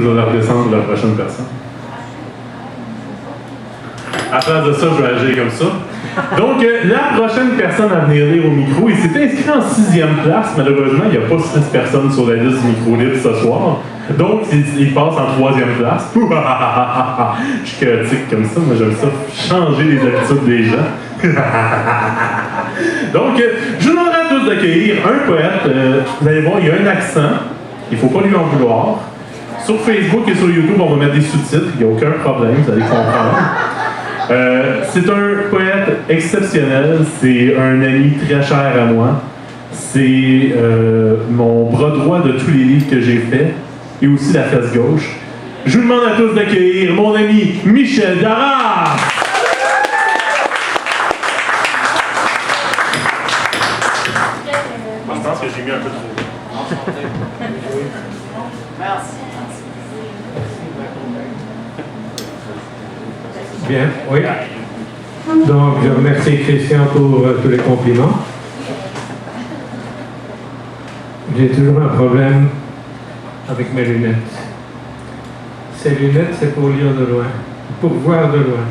nous la redescendre la prochaine personne. À place de ça, je vais agir comme ça. Donc, la prochaine personne à venir lire au micro, il s'est inscrit en 6e place. Malheureusement, il n'y a pas 6 personnes sur la liste du micro libre ce soir. Donc, il passe en 3e place. Je suis chaotique comme ça. Moi, j'aime ça changer les habitudes des gens. Donc, je vous demanderai à tous d'accueillir un poète. Vous allez voir, il y a un accent. Il ne faut pas lui en vouloir. Sur Facebook et sur YouTube, on va mettre des sous-titres. Il n'y a aucun problème, vous allez comprendre. C'est un poète exceptionnel, c'est un ami très cher à moi, c'est mon bras droit de tous les livres que j'ai faits, et aussi la fesse gauche. Je vous demande à tous d'accueillir mon ami Michel Darras! Je pense que j'ai mis un peu trop. Merci. Bien, oui. Donc, je remercie Christian pour tous les compliments. J'ai toujours un problème avec mes lunettes. Ces lunettes, c'est pour lire de loin, pour voir de loin.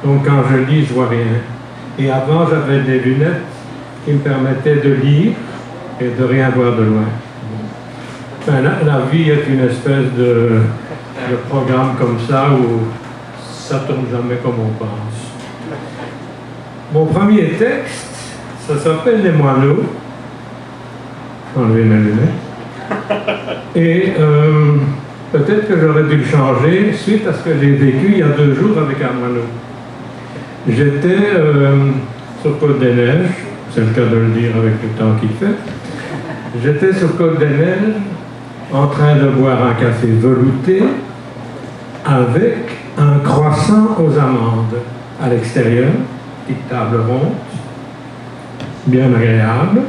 Donc, quand je lis, je vois rien. Et avant, j'avais des lunettes qui me permettaient de lire et de rien voir de loin. Enfin, la vie est une espèce de programme comme ça où ça ne tourne jamais comme on pense. Mon premier texte, ça s'appelle Les Moineaux. Enlever mes lunettes. Et peut-être que j'aurais dû le changer suite à ce que j'ai vécu il y a 2 jours avec un moineau. J'étais sur Côte-des-Neiges, c'est le cas de le dire avec le temps qu'il fait. J'étais sur Côte-des-Neiges en train de boire un café velouté avec un croissant aux amandes à l'extérieur, petite table ronde, bien agréable.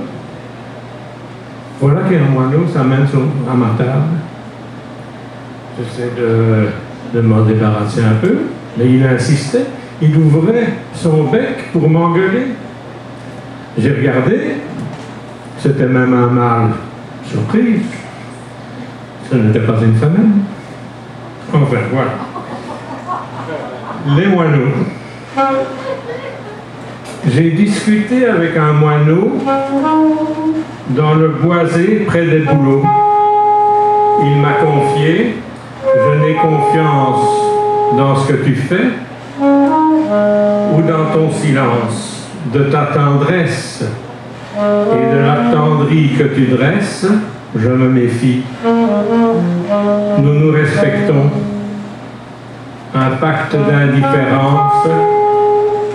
Voilà qu'un moineau s'amène à ma table. J'essaie de m'en débarrasser un peu, mais il insistait. Il ouvrait son bec pour m'engueuler. J'ai regardé, c'était même un mâle. Surprise, ce n'était pas une femelle. Enfin, voilà. Les moineaux. J'ai discuté avec un moineau dans le boisé près des bouleaux. Il m'a confié, je n'ai confiance dans ce que tu fais ou dans ton silence, de ta tendresse et de la tendrie que tu dresses, je me méfie. Nous nous respectons. Un pacte d'indifférence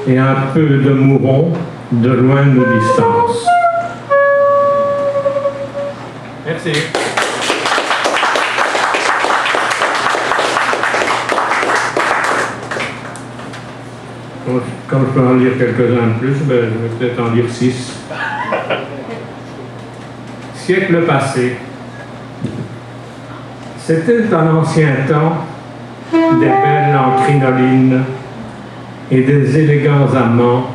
et un peu de mouron de loin nous distance. Merci. Comme je peux en lire quelques-uns de plus, ben, je vais peut-être en lire 6. Siècle passé. C'était un ancien temps, des belles en crinoline et des élégants amants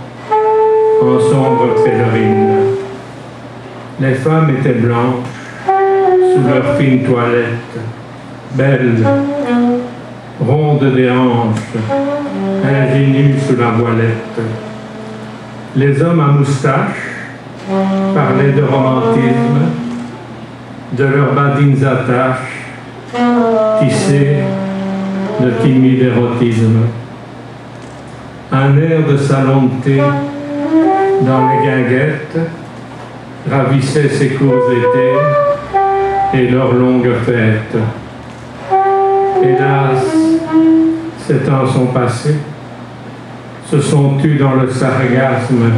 en sombre pèlerine. Les femmes étaient blanches sous leur fine toilette, belles, rondes des hanches, ingénues sous la voilette. Les hommes à moustache parlaient de romantisme, de leurs badines attaches, tissées de timide érotisme. Un air de salon de thé dans les guinguettes ravissait ces courts étés et leurs longues fêtes. Hélas, ces temps sont passés, se sont tus dans le sargasme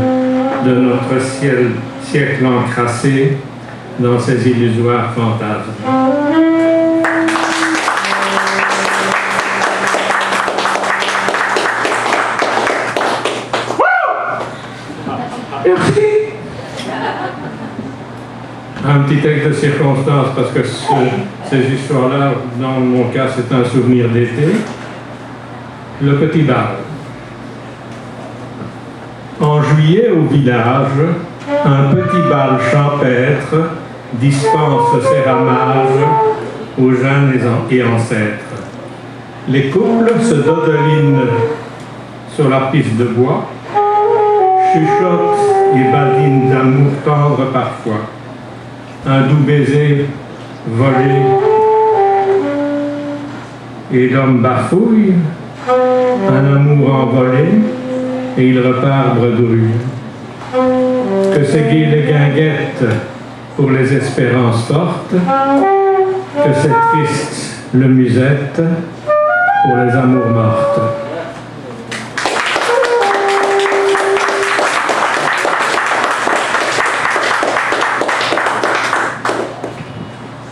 de notre siècle encrassé dans ces illusoires fantasmes. Merci. Un petit texte de circonstance, parce que ces histoires-là, dans mon cas, c'est un souvenir d'été. Le petit bal. En juillet, au village, un petit bal champêtre dispense ses ramages aux jeunes et ancêtres. Les couples se dodelinent sur la piste de bois, chuchotent et badinent d'amour tendre parfois. Un doux baiser volé et l'homme bafouille, un amour envolé et il repart bredouille. Que c'est gai les guinguettes pour les espérances fortes, que c'est triste le musette pour les amours mortes.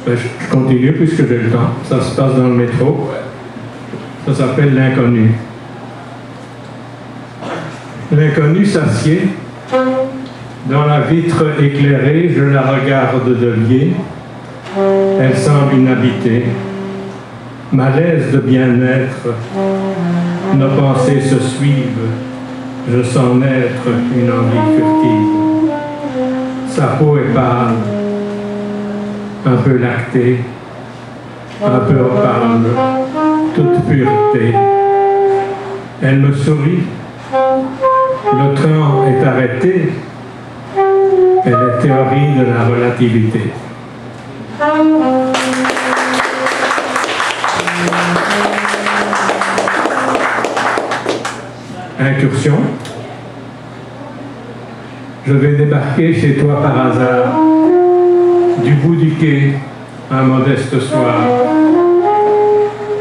Je continue puisque j'ai le temps. Ça se passe dans le métro. Ça s'appelle l'inconnu. L'inconnu s'assied. Dans la vitre éclairée, je la regarde de biais. Elle semble inhabitée. Malaise de bien-être. Nos pensées se suivent. Je sens naître une envie furtive. Sa peau est pâle, un peu lactée, un peu opale, toute pureté. Elle me sourit. Le temps est arrêté. Et la théorie de la relativité. Incursion. Je vais débarquer chez toi par hasard, du bout du quai, un modeste soir.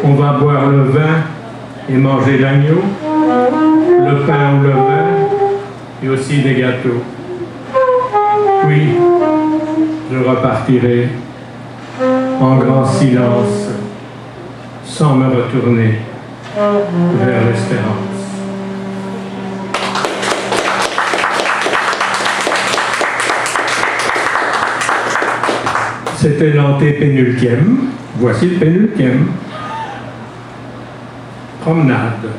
On va boire le vin et manger l'agneau, le pain ou le vin, et aussi des gâteaux. Puis, je repartirai en grand silence, sans me retourner vers l'espérance. C'était l'antépénultième. Voici le pénultième. Promenade.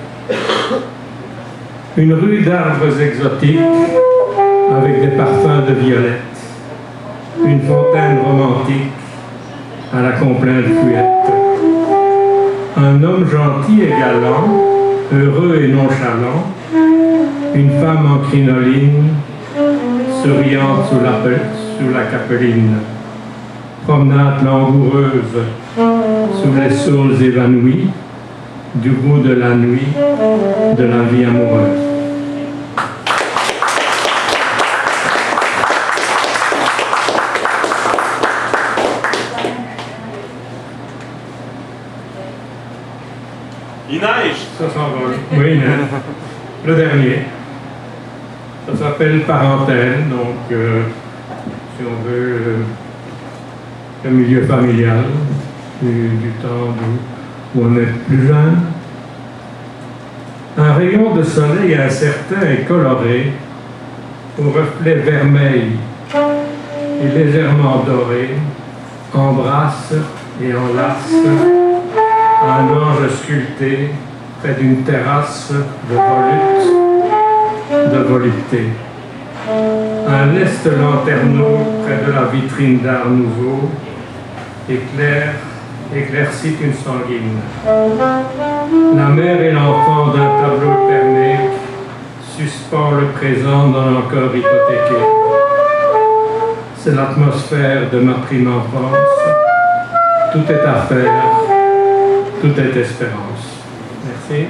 Une rue d'arbres exotiques avec des parfums de violettes. Une fontaine romantique à la complainte fluette. Un homme gentil et galant, heureux et nonchalant. Une femme en crinoline, souriante sous la capeline. Promenade langoureuse sous les saules évanouis du goût de la nuit, de la vie amoureuse. Il neige! Ça s'envole. Oui, il neige. Le dernier. Ça s'appelle Parentèle, donc si on veut le milieu familial du temps où on est plus jeune. Un rayon de soleil incertain et coloré, au reflet vermeil et légèrement doré, embrasse et enlace un ange sculpté près d'une terrasse de volupté. Un leste lanterneau près de la vitrine d'art nouveau éclaircit une sanguine. La mère et l'enfant d'un tableau thermique suspend le présent dans l'encore hypothéqué. C'est l'atmosphère de ma prime enfance. Tout est à faire, tout est espérance. Merci.